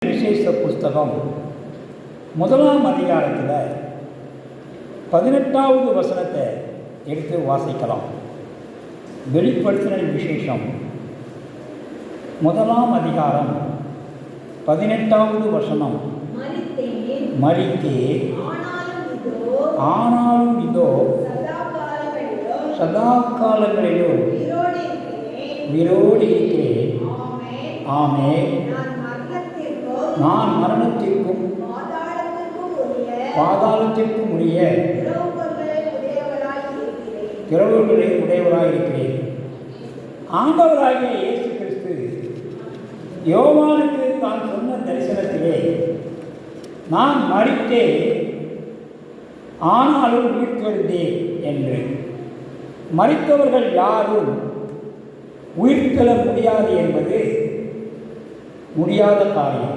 விசேஷ புஸ்தகம் முதலாம் அதிகாரத்தில் 18வது வசனத்தை எடுத்து வாசிக்கலாம். வெளிப்படுத்தின விசேஷம் முதலாம் அதிகாரம் 18வது வசனம். மரித்தே ஆனாலும் இதோ சதா காலங்களிலும் உயிரோடு இருக்கிறேன். ஆமென். நான் மரணத்திற்கும் பாதாளத்திற்கும் உரிய திறவுகளை உடையவராயிருக்கிறேன். ஆண்டவராகிய இயேசு கிறிஸ்து யோவானுக்கு தான் சொன்ன தரிசனத்திலே, நான் மரித்தேன் ஆனாலும் உயிர்த்தெழுந்தேன் என்று. மரித்தவர்கள் யாரும் உயிர்த்தெழ முடியாது என்பது முடியாத காரியம்.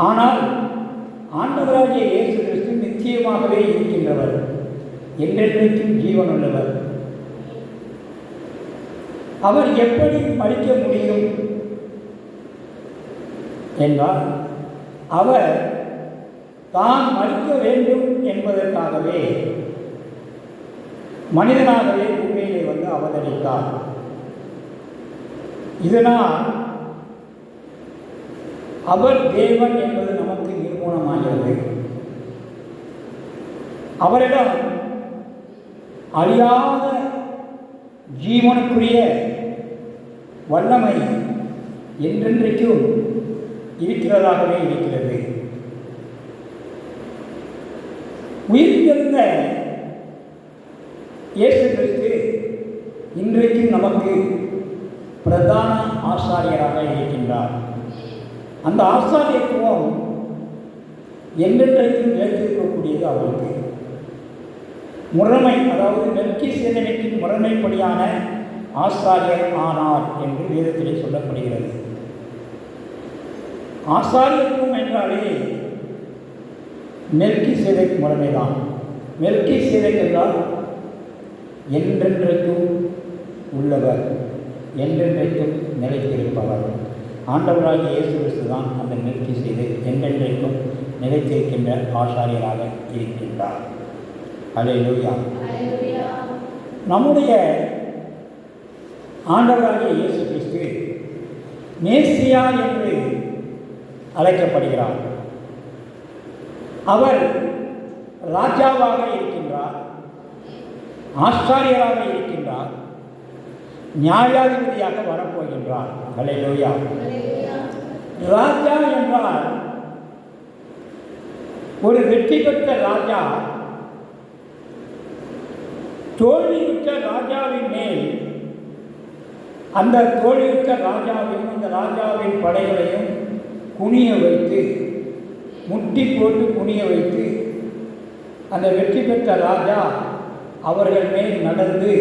ஆனால் ஆண்டவராகிய இயேசு கிறிஸ்து நிச்சயமாகவே இருக்கின்றவர், என்றென்றைக்கும் ஜீவனுள்ளவர். அவர் எப்படி மரிக்க முடியும் என்றால், அவர் தான் மரிக்க வேண்டும் என்பதற்காகவே மனிதனாகவே பூமியிலே வந்து அவதரித்தார். இதனால் அவர் தேவன் என்பது நமக்கு நிரூபணமாகிறது. அவரிடம் அழியாத ஜீவனுக்குரிய வல்லமை என்றென்றைக்கும் இருக்கிறதாகவே இருக்கிறது. உயிர்த்தெழுந்த இயேசு கிறிஸ்து இன்றைக்கும் நமக்கு பிரதான ஆசாரியராக இருக்கின்றார். அந்த ஆசாரியத்துவம் என்றென்றைக்கும் நிலைத்திருக்கக்கூடியது அவருக்கு. முறைமை, அதாவது மெல்கிசேதேக்கின் முறைமைப்படியான ஆசாரியர் ஆனார் என்று வேதத்திலே சொல்லப்படுகிறது. ஆசாரியத்துவம் என்றாலே மெல்கிசேதேக் முறைமைதான். மெல்கிசேதேக் என்றால் என்றென்றைக்கும் உள்ளவர், என்றென்றைக்கும் நிலைத்திருப்பவர். ஆண்டவராகிய இயேசு கிறிஸ்து தான் அந்த மெல்கிசேதேக் என்றென்றைக்கும் நிலைத்திருக்கின்ற ஆசாரியராக இருக்கின்றார். அல்லேலூயா. நம்முடைய ஆண்டவராகிய இயேசு கிறிஸ்து மேசியா என்று அழைக்கப்படுகிறார். அவர் ராஜாவாக இருக்கின்றார், ஆசாரியராக இருக்கின்றார், நியாயாதிபதியாக வரப்போகின்றார். அல்லேலூயா. ராஜா என்றால் ஒரு வெற்றி பெற்ற ராஜா தோல்வியுற்ற ராஜாவின் மேல் அந்த தோல்வியுற்ற ராஜாவையும் அந்த ராஜாவின் படைகளையும் குனிய வைத்து, முட்டி போட்டு குனிய வைத்து, அந்த வெற்றி பெற்ற ராஜா அவர்கள் மேல் நடந்து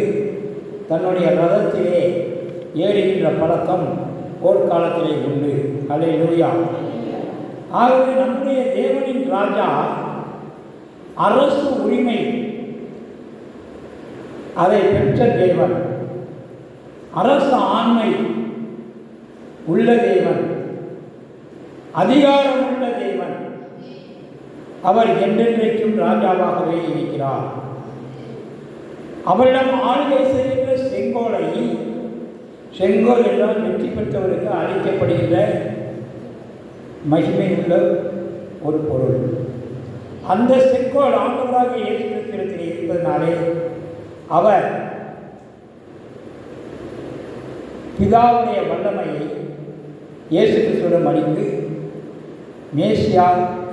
தன்னுடைய ரதத்திலே ஏறுகின்ற பழக்கம் போர்க்காலத்திலே உண்டு. அல்லேலூயா. ஆகவே நம்முடைய தேவனின் ராஜா அரசு உரிமை அதை பெற்ற தேவன், அரசு ஆண்மை உள்ள தேவன், அதிகாரம் உள்ள தேவன். அவர் என்றென்றைக்கும் ராஜாவாகவே இருக்கிறார். அவரிடம் ஆளுகை செய்கின்ற செங்கோலை, செங்கோல் என்றால் வெற்றி பெற்றவருக்கு அளிக்கப்படுகின்ற மகிமை உள்ள ஒரு பொருள். அந்த செங்கோல் ஆண்டவராக இயேசு கிறிஸ்துவிடத்தில் இருப்பதனாலே அவர் பிதாவுடைய வல்லமையை இயேசு கிறிஸ்துவிடம் அளித்து மேசியா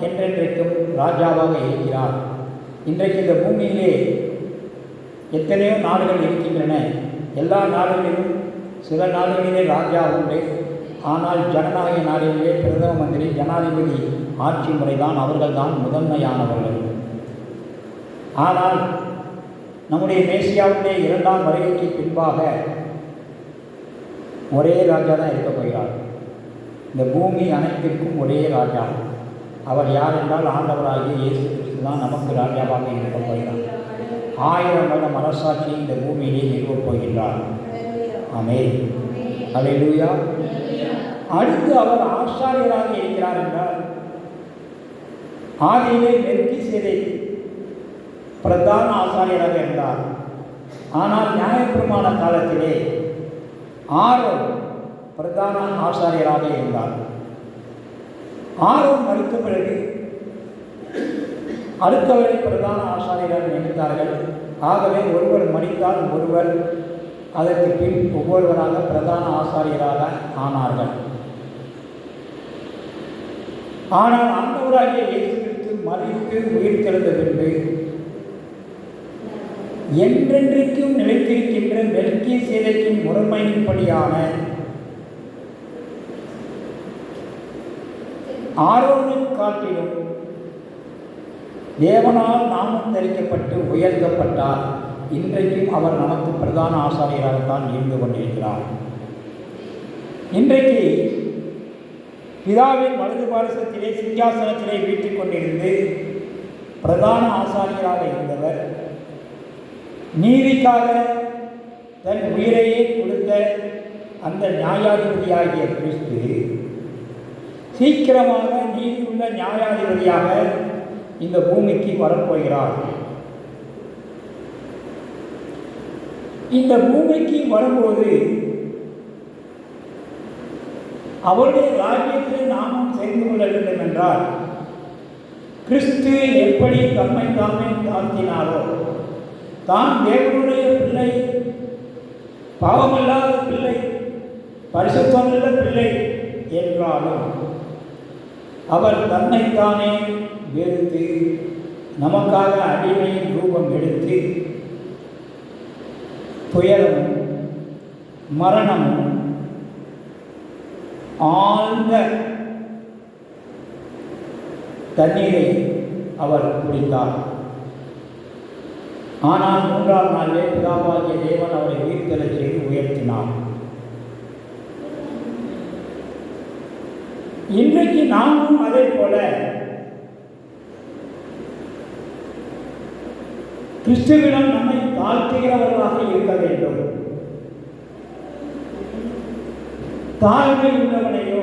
என்றென்றைக்கும் ராஜாவாக இருக்கிறார். இன்றைக்கு இந்த பூமியிலே எத்தனையோ நாடுகள் இருக்கின்றன. எல்லா நாடுகளிலும் சில நாடுகளிலே ராஜா உண்டு. ஆனால் ஜனநாயக நாடுகளிலே பிரதம மந்திரி, ஜனாதிபதி ஆட்சி முறைதான், அவர்கள்தான் முதன்மையானவர்கள். ஆனால் நம்முடைய மேசியாவுடைய 2ஆம் வருகைக்கு பின்பாக ஒரே ராஜா தான் இருக்க போகிறார். இந்த பூமி அனைத்திற்கும் ஒரே ராஜா. அவர் யார் என்றால் ஆண்டவராகிய இயேசு கிறிஸ்து தான் நமக்கு ராஜாவாக இருக்க போகிறார். 1000 வருடம் அரசாட்சியை இந்த பூமியிலே நிறுவப் போகின்றார். ஆமென். அல்லேலூயா. அடுத்து அவர் ஆசாரியராக இருக்கிறார் என்றால், ஆதியிலே மெல்கிசேதேக் பிரதான ஆசாரியராக இருந்தார். ஆனால் நியாயப்பிரமாண காலத்திலே ஆரோன் பிரதான ஆசாரியராக இருந்தார். ஆரோன் மரித்த பிறகு அடுத்தவரை பிரதான ஆசாரியராக நினைத்தார்கள். ஆகவே ஒருவர் மரித்தால் ஒருவர் அதற்கு பின் ஒவ்வொருவராக பிரதான ஆசாரியராக ஆனார்கள். ஆனால் ஆண்டவராகிய இயேசு கிறிஸ்து மரித்து உயிர் தெழுந்த பின்பு என்றென்றைக்கும் நிலைத்திருக்கின்ற மெல்கிசேதேக்கின் முறைமையின்படியான ஆரோனை காட்டிலும் தேவனால் நாமம் தரிக்கப்பட்டு உயர்த்தப்பட்டார். இன்றைக்கும் அவர் நமக்கு பிரதான ஆசாரியராகத்தான் இருந்து கொண்டிருக்கிறார். இன்றைக்கு பிதாவின் வலது பாரசத்திலே சிங்காசனத்திலே வீட்டிக் கொண்டிருந்து பிரதான ஆசாரியராக இருந்தவர், நீதிக்காக தன் உயிரையே கொடுத்த அந்த நியாயாதிபதியாகிய கிறிஸ்து சீக்கிரமாக நீதியுள்ள நியாயாதிபதியாக இந்த பூமிக்கு வரப்போகிறார். இந்த பூமிக்கு வரும்போது அவருடைய ராஜ்யத்தில் நாமும் சேர்ந்து கொள்ள வேண்டும் என்றால், கிறிஸ்து எப்படி தம்மை தாமே தாழ்த்தினாரோ, தான் தேவனுடைய பிள்ளை, பாவமில்லாத பிள்ளை, பரிசுத்தமுள்ள பிள்ளை என்றாலும் அவர் தன்னைத்தானே வெறுத்து நமக்காக அடிமையின் ரூபம் எடுத்து துயரமும் மரணமும் ஆழ்ந்த தண்ணீரை அவர் குடித்தார். ஆனால் 3ஆம் நாளிலே பிதாவாகிய தேவன் அவரை உயிர்த்தெழச் செய்து உயர்த்தினார். இன்றைக்கு நாமும் அதே போல கிறிஸ்துவிடம் நம்மை தாழ்த்துகிறவர்களாக இருக்க வேண்டும். தாழ்மை உள்ளவனையோ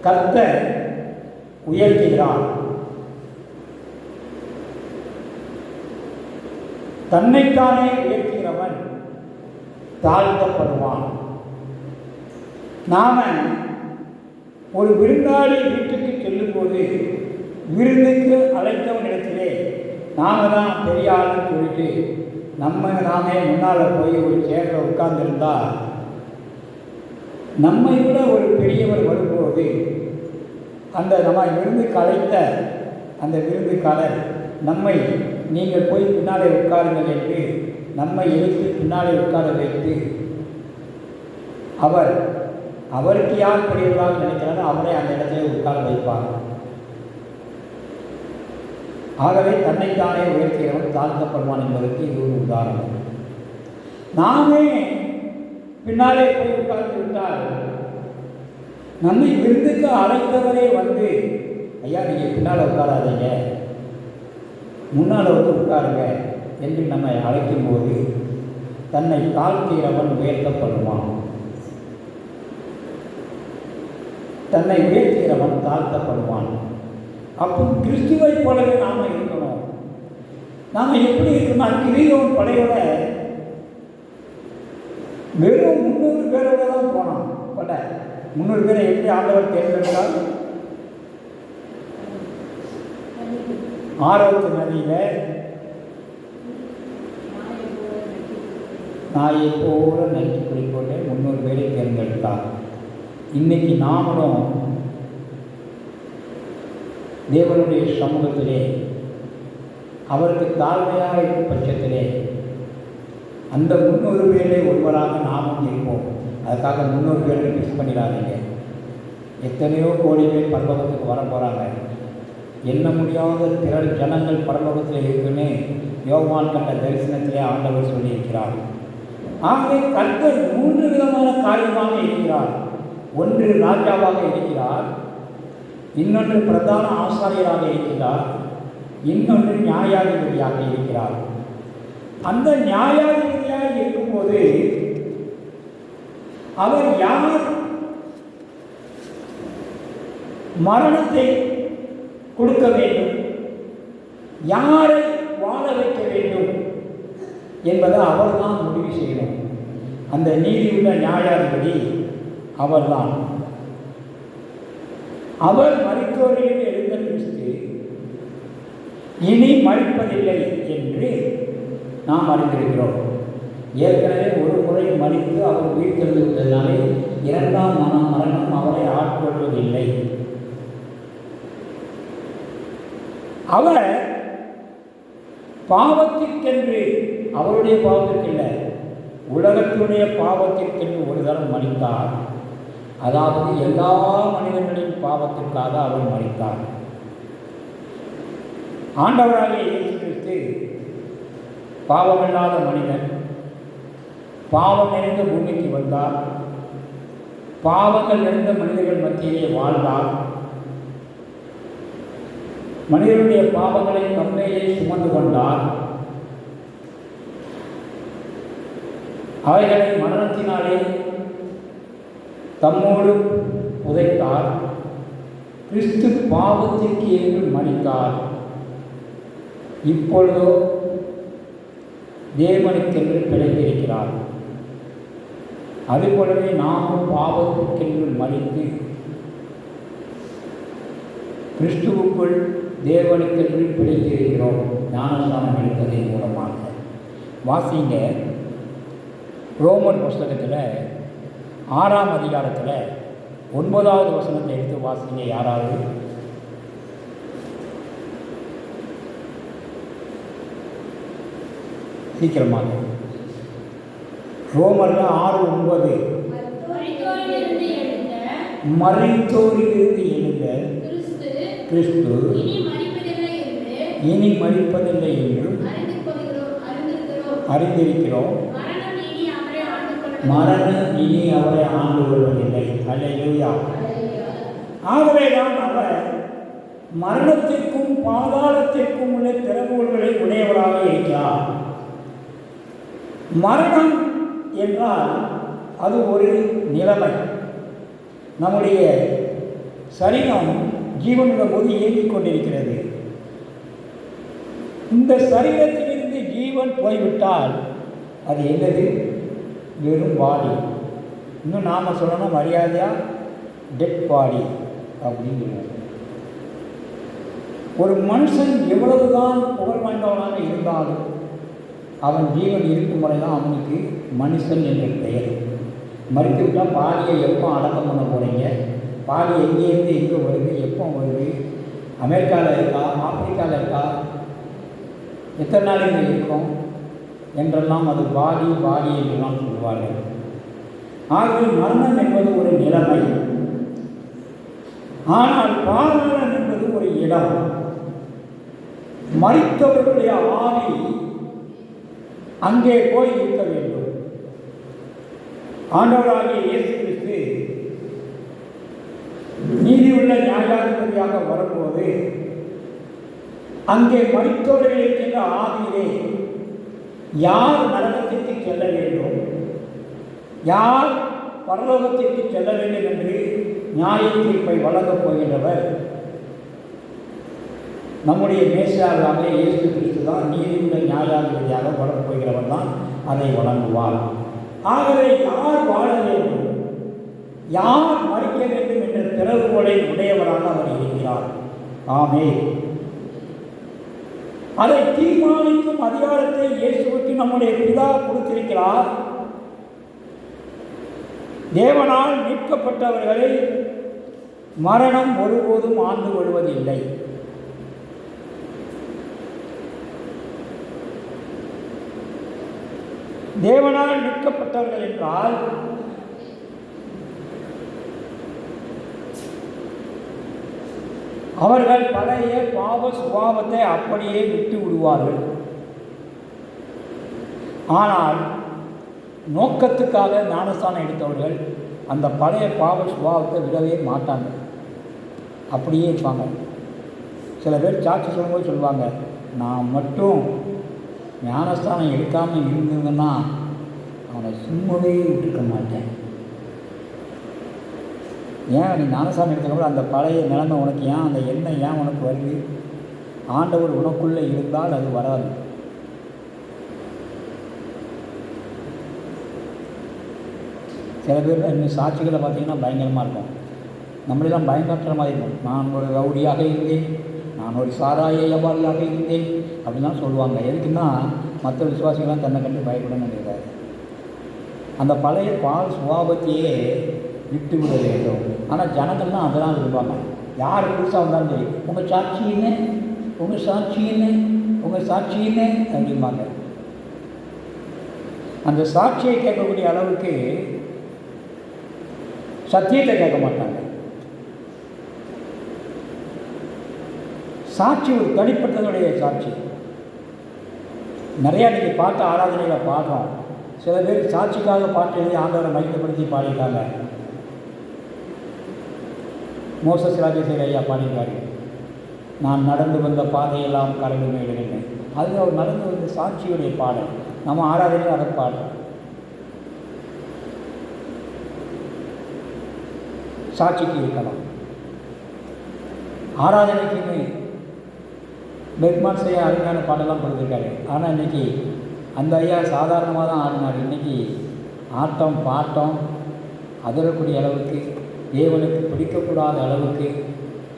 கர்த்தர் உயர்த்துகிறார். தன்னைத்தானே உயர்த்துகிறவன் தாழ்த்தப்படுவான். நாம ஒரு விருந்தாளி வீட்டுக்கு செல்லும்போது விருந்துக்கு அழைத்தவனிடத்திலே நாம தான் பெரிய ஆளுன்னு சொல்லிட்டு நாமே முன்னால் போய் ஒரு சேரில் உட்கார்ந்துருந்தா, நம்மை விட ஒரு பெரியவர் வரும்போது அந்த நம்ம விருந்துக்கு அழைத்த அந்த விருந்துக்காரர் நம்மை நீங்கள் போய் பின்னாலே உட்காருங்கள் என்று நம்மை எழுத்து பின்னாலே உட்கார வைத்து அவருக்கு யார் பெரியவராக நினைக்கிறாரோ அவரை அந்த இடத்துல உட்கார வைப்பார். ஆகவே தன்னைத்தானே உயர்த்துகிறவன் தாழ்த்தப்படுவான் என்பதற்கு இது ஒரு உதாரணம். நாமே பின்னாலே போய் உட்கார்ந்து விட்டால் நம்மை விருந்துக்கு அழைத்தவரே வந்து, ஐயா நீங்கள் பின்னால் உட்காராதீங்க, முன்னால் வந்து உட்காருங்க என்று நம்மை அழைக்கும்போது தன்னை தாழ்த்துகிறவன் உயர்த்தப்படுவான். தன்னை உயர்த்துகிறவன் தாழ்த்தப்படுவான். அப்போ கிறிஸ்துவை போலவே நாம் இருக்கணும். நாம் எப்படி இருக்கணும்னா, கிரீடோன் படையோட வெறும் 300 பேரோட தான் போனோம். பட்ட 300 பேரை எப்படி ஆண்டவர் தேர்ந்தெடுத்தால், ஆரோத்து நதியில் நாயை போல நைட்டு குடிக்கொண்டு 300 பேரை தேர்ந்தெடுத்தார். இன்னைக்கு நாமளும் தேவனுடைய சமூகத்திலே அவருக்கு தாழ்மையாக இருக்கும் பட்சத்திலே அந்த 300 பேரிலே ஒருவராக நாமும் இருப்போம். அதுக்காக 300 பேரை மிஸ் பண்ணிடாதீங்க. எத்தனையோ கோடி பேர் பரலோகத்துக்கு வர போகிறாங்க. எண்ண முடியாத திரள் ஜனங்கள் பரலோகத்தில் இருக்குன்னு யோவான் கண்ட தரிசனத்திலே ஆண்டவர் சொல்லியிருக்கிறார். ஆகவே கர்த்தர் 3 விதமான காரியமாக இருக்கிறார். ஒன்று ராஜாவாக இருக்கிறார், இன்னொன்று பிரதான ஆசாரியராக இருக்கிறார், இன்னொன்று நியாயாதிபதியாக இருக்கிறார். அந்த நியாயாதிபதியாக இருக்கும்போது அவர் யார் மரணத்தை கொடுக்க வேண்டும், யாரை வாழ வைக்க வேண்டும் என்பதை அவர்தான் முடிவு செய்யணும். அந்த நீதியுள்ள நியாயாதிபதி அவர்தான். அவர் மரித்தோரில் எழுந்த கிறிஸ்து இனி மரிப்பதில்லை என்று நாம் அறிந்திருக்கிறோம். ஏற்கனவே ஒரு முறை மரித்து அவர் உயிர்த்தெழுந்து விட்டதினாலே இரண்டாம் மரணம் அவரை ஆட்கொள்வதில்லை. அவர் பாவத்திற்கென்று, அவருடைய பாவத்திற்கில்லை, உலகத்தினுடைய பாவத்திற்கென்று ஒரு தரம் மரித்தார். அதாவது எல்லா மனிதர்களின் பாவத்திற்காக அவர் மரித்தார். ஆண்டவராகிய இயேசு கிறிஸ்து பாவமில்லாத மனிதன், பாவம் நிறைந்த பூமிக்கு வந்தார், பாவங்கள் நிறைந்த மனிதர்கள் மத்தியிலே வாழ்ந்தார், மனிதனுடைய பாவங்களை தம்மையிலே சுமந்து கொண்டார், அவைகளை மரணத்தினாலே தம்மோடு புதைத்தார். கிறிஸ்து பாவத்திற்கு என்று மரித்தார். இப்பொழுதோ தேவனுக்கென்று பிழைத்திருக்கிறார். அதுபோலவே நாமும் பாவத்திற்கென்று மரித்து கிறிஸ்துவுக்குள் தேவனுக்கென்று பிழைத்திருக்கிறோம் ஞானஸ்நானம் எடுப்பதன் மூலமாக. வாசிங்க ரோமர் புஸ்தகத்தில் 6ஆம் அதிகாரத்தில் 9வது வசனத்தை எடுத்து வாசிங்க. யாராவது சீக்கிரமாக. ரோமரில் 6:9 மரித்தோரிலிருந்து எழுந்த கிறிஸ்து இனி மரிப்பதில்லை என்றும் அறிந்திருக்கிறோம். மரணம் இனி அவரை ஆண்டு கொள்வதில்லை. அல்லேலூயா. ஆகவேதான் அவர் மரணத்திற்கும் பாதாளத்திற்கும் உள்ள திறவுகோல்களை உடையவராக இருக்கிறார். மரணம் என்றால் அது ஒரு நிலைமை. நம்முடைய சரீரம் ஜீவனுள்ள போது இயங்கிக் கொண்டிருக்கிறது. இந்த சரீரத்திலிருந்து ஜீவன் போய்விட்டால் அது என்னது? வெறும் பாடி. இன்னும் நாம் சொல்லணும் மரியாதையாக டெட் பாடி அப்படின்னு சொல்லுவோம். ஒரு மனுஷன் எவ்வளவுதான் புகழ் வாய்ந்தவனாக இருந்தாலும் அவன் ஜீவன் இருக்கும் முறை தான் அவனுக்கு மனுஷன் என்ற பெயர். மறுத்துவிட்டால் பாடியை எப்போ அடக்கம் பண்ண போகிறீங்க, பாடி எங்கேருந்து எங்கே வருது, எப்போ வருது, அமெரிக்காவில் இருக்கா, ஆப்பிரிக்காவில் இருக்கா, எத்தனை நாள் இங்கே இருக்கும் என்றெல்லாம் அது பாடி பாடி என்றெல்லாம் சொல்வார்கள். ஆகவே மரணம் என்பது ஒரு நிலைமை, ஆனால் பாதாளம் என்பது ஒரு இடம். மரித்தவர்களுடைய ஆவி அங்கே போய் இருக்க வேண்டும். ஆண்டவராகிய இயேசு கிறிஸ்து நீதியுள்ள நியாயாதிபதியாக வரும்போது அங்கே மரித்தோர்கள் இருக்கின்ற ஆவியிலே யார் நரகத்திற்கு செல்ல வேண்டும், யார் பரலோகத்திற்கு செல்ல வேண்டும் என்று நியாய தீர்ப்பை வழங்கப் போகின்றவர் நம்முடைய மேசியாவாக இயேசு கிறிஸ்து தான். நீதியுள்ள நியாயாதிபதியாக வரப்போகிறவர் தான் அதை வழங்குவார். ஆகவே யார் வாழ வேண்டும், யார் மறிக்க வேண்டும் என்ற திறவுகோலை உடையவராக அவர் இருக்கிறார். ஆமென். அதை தீர்மானிக்கும் அதிகாரத்தை இயேசுவுக்கு நம்முடைய பிதா கொடுத்திருக்கிறார். தேவனால் மீட்கப்பட்டவர்களை மரணம் ஒருபோதும் ஆண்டு கொள்வதில்லை. தேவனால் மீட்கப்பட்டவர்கள் என்றால் அவர்கள் பழைய பாவ சுபாவத்தை அப்படியே விட்டு விடுவார்கள். ஆனால் நோக்கத்துக்காக ஞானஸ்தானம் எடுத்தவர்கள் அந்த பழைய பாவ சுபாவத்தை விடவே மாட்டாங்க, அப்படியே இருப்பாங்க. சில பேர் சாட்சி சொல்லும்போது சொல்லுவாங்க, நான் மட்டும் ஞானஸ்தானம் எடுக்காமல் இருந்ததுன்னா அவனை சும்மாவே விட்டுருக்க மாட்டேன். ஏன் நீ ஞானசாமி எடுத்துக்கோட அந்த பழைய நிலைமை உனக்கு ஏன், அந்த எண்ணம் ஏன் உனக்கு வருது? ஆண்டவர் உனக்குள்ளே இருந்தால் அது வராது. சில பேர் இன்னும் சாட்சிகளை பார்த்தீங்கன்னா பயங்கரமாக இருக்கும். நம்மளெல்லாம் பயங்கர மாதிரி இருக்கும். நான் ஒரு ரவுடியாக இருந்தேன், நான் ஒரு சாராய வியாபாரியாக இருந்தேன் அப்படின்லாம் சொல்லுவாங்க. எதுக்குன்னா மற்ற விசுவாசிகள்லாம் தன்னை கண்டு பயப்படணும்னு நினைக்கிறாரு. அந்த பழைய பால் சுபாவத்தையே விட்டு விட வேண்டும். ஆனால் ஜனங்கள்லாம் அதெல்லாம் விரும்பாங்க. யார் புதுசாக வந்தாலும் சரி, உங்கள் சாட்சின்னு, உங்கள் சாட்சின்னு, உங்கள் சாட்சின்னு அப்படிம்பாங்க. அந்த சாட்சியை கேட்கக்கூடிய அளவுக்கு சத்தியத்தை கேட்க மாட்டாங்க. சாட்சி ஒரு தனிப்பட்டதுடைய சாட்சி. நிறையா நீங்கள் பாட்டு ஆராதனையில் பாடுறோம். சில பேர் சாட்சிக்காக பாட்டு எழுதி ஆண்டவரை மையப்படுத்தி பாடிட்டாங்க. மோசஸ் ராஜேஸ்வரி ஐயா பாடிட்டாரு, நான் நடந்து வந்த பாதையெல்லாம் கரண்டு மேடுகிறேன். அது அவர் நடந்து வந்த சாட்சியுடைய பாடல். நம்ம ஆராதனையில் அதை பாடுறோம். சாட்சிக்கு இருக்கலாம். ஆராதனைக்குமே பெர்க்மான் ஐயா அருமையான பாடலாம் கொடுத்துருக்காரு. ஆனால் இன்றைக்கி அந்த ஐயா சாதாரணமாக தான் ஆடினார். இன்றைக்கி ஆட்டம் பாட்டம் அதிரக்கூடிய அளவுக்கு, தேவனுக்கு பிடிக்கக்கூடாத அளவுக்கு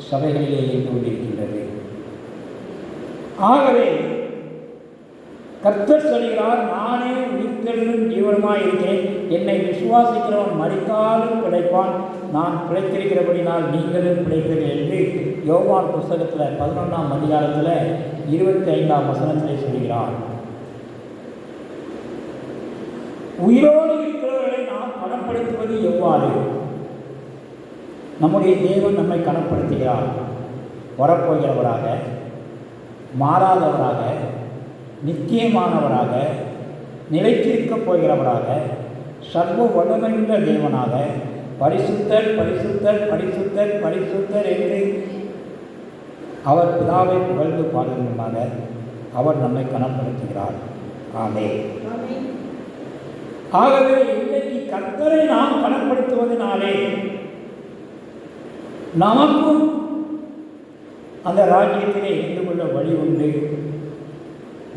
சபைகளிலே இருந்து கொண்டிருக்கின்றது. ஆகவே கர்த்தர் சொல்கிறார், நானே உயிர்த்தெழும் ஜீவனுமாய் இருக்கிறேன், என்னை விசுவாசிக்கிறவன் மரித்தாலும் பிழைப்பான், நான் பிழைத்திருக்கிறபடினால் நீங்களும் பிழைப்பீர்கள் என்று யோவான் புஸ்தகத்தில் 11ஆம் அதிகாரத்தில் 25ஆம் வசனத்தில் சொல்கிறார். உயிரோடு இருக்கிறவர்களை நாம் கனப்படுத்துவது எவ்வாறு? நம்முடைய தேவன் நம்மை கனப்படுத்துகிறார். வரப்போகிறவராக, மாறாதவராக, நித்தியமானவராக, நிலைத்திருக்கப் போகிறவராக, சர்வ வல்லமையுள்ள தேவனாக, பரிசுத்தர் பரிசுத்தர் பரிசுத்தர் பரிசுத்தர் என்று அவர் பிதாவை புகழ்ந்து பாடுவதற்காக அவர் நம்மை கனப்படுத்துகிறார். ஆமென். ஆகவே இன்றைக்கு கர்த்தரை நாம் கனப்படுத்துவதனாலே நமக்கும் அந்த ராஜ்யத்திலே இருந்து கொள்ள வழி உண்டு.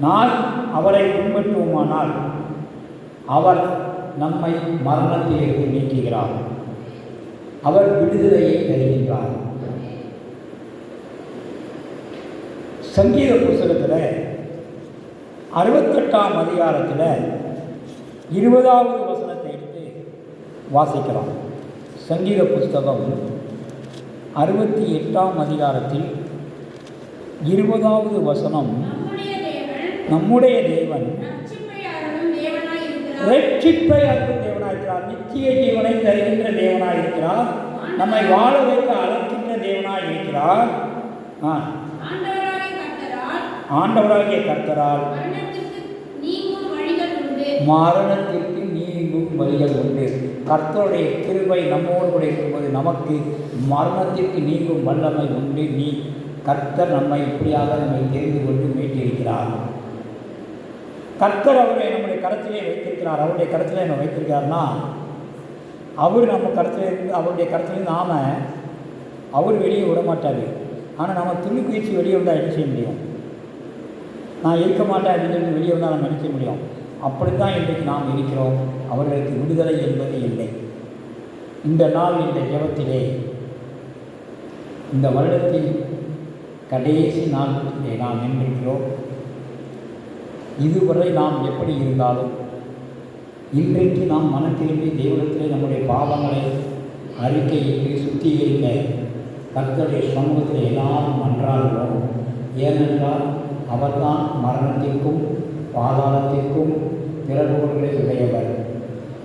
நான் அவரை பின்பற்றுவோமானால் அவர் நம்மை மரணத்திலிருந்து நீக்குகிறார், அவர் விடுதலையை தருகின்றார். சங்கீத புஸ்தகத்தில் 68ஆம் அதிகாரத்தில் 20வது வசனத்தை எடுத்து வாசிக்கிறோம். சங்கீத புஸ்தகம் 68ஆம் அதிகாரத்தில் 20வது வசனம், நம்முடைய தேவன் ரட்சிப்பை அருளும் தேவனாயிருக்கிறார், நித்திய ஜீவனை தருகின்ற தேவனாயிருக்கிறார், நம்மை வாழ வைக்க அழைக்கின்ற தேவனாயிருக்கிறார். ஆண்டவராகிய கர்த்தரால் மரணத்திற்கு நீங்கும் வழிகள் உண்டு. கர்த்தருடைய கிருபை நம்மோடு கூட இருக்கும்போது நமக்கு மரணத்திற்கு நீங்கும் வல்லமை உண்டு. கர்த்தர் நம்மை இப்படியாக நம்மை தெரிந்து கொண்டு மீட்டிருக்கிறார். கர்த்தர் அவரை நம்முடைய கரத்திலே வைத்திருக்கிறார். அவருடைய கரத்திலே நம்ம வைத்திருக்கிறார்னா அவர் நம்ம கரத்திலிருந்து, அவருடைய கரத்திலிருந்து நாம் அவர் வெளியே விட மாட்டார். ஆனால் நம்ம துணி குயிச்சு வெளியே வந்தால் என்ன செய்ய முடியும்? நான் இருக்க மாட்டேன் அப்படின்னு சொல்லி வெளியே வந்தால் நம்ம நினைக்க முடியும். அப்படித்தான் இன்றைக்கு நாம் இருக்கிறோம். அவர்களுக்கு விடுதலை என்பது இல்லை. இந்த நாள், இந்த ஜெபத்திலே, இந்த வருடத்தின் கடைசி நாளிலே நாம் நின்றிருக்கிறோம். இதுவரை நாம் எப்படி இருந்தாலும் இன்றைக்கு நாம் மனத்திலிருந்து தேவனத்திலே நம்முடைய பாவங்களை அறிக்கையிட்டு சுத்திகரிக்க கர்த்தருடைய சமூகத்தில் எல்லாரும் மன்றாடுகிறோம். ஏனென்றால் அவர்தான் மரணத்திற்கும் பாதாளத்திற்கும் திறவுகோல்களை உடையவர்.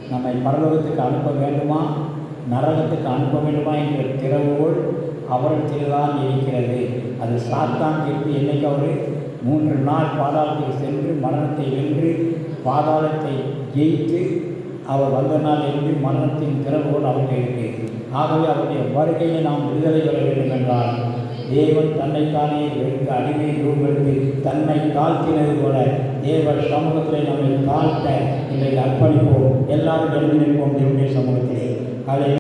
நம்மை பரலோகத்துக்கு அனுப்ப வேண்டுமா, நரகத்துக்கு அனுப்ப வேண்டுமா என்ற திறவுகோல் அவரிடத்தில்தான் இருக்கிறது. அது சாத்தான் தீர்ப்பு. என்னைக்கு அவர் 3 நாள் பாதாளத்துக்கு சென்று மரணத்தை வென்று பாதாளத்தை ஜெயித்து அவர் வந்த நாள் என்று மரணத்தின் திறவுகோல் அவருக்கு இருக்குது. ஆகவே அவருடைய வருகையை நாம் விடுதலை பெற வேண்டும் என்றால் தேவன் தன்னைத்தானே வெறுத்து அடிமை ரூபெடுத்து தன்னை தாழ்த்தினது போல தேவ சமூகத்தில் நம்மை தாழ்த்த இன்றைக்கு அர்ப்பணிப்போம். எல்லாரும் எழுதி நிற்போம் தேவனுடைய சமூகத்திலே. அதை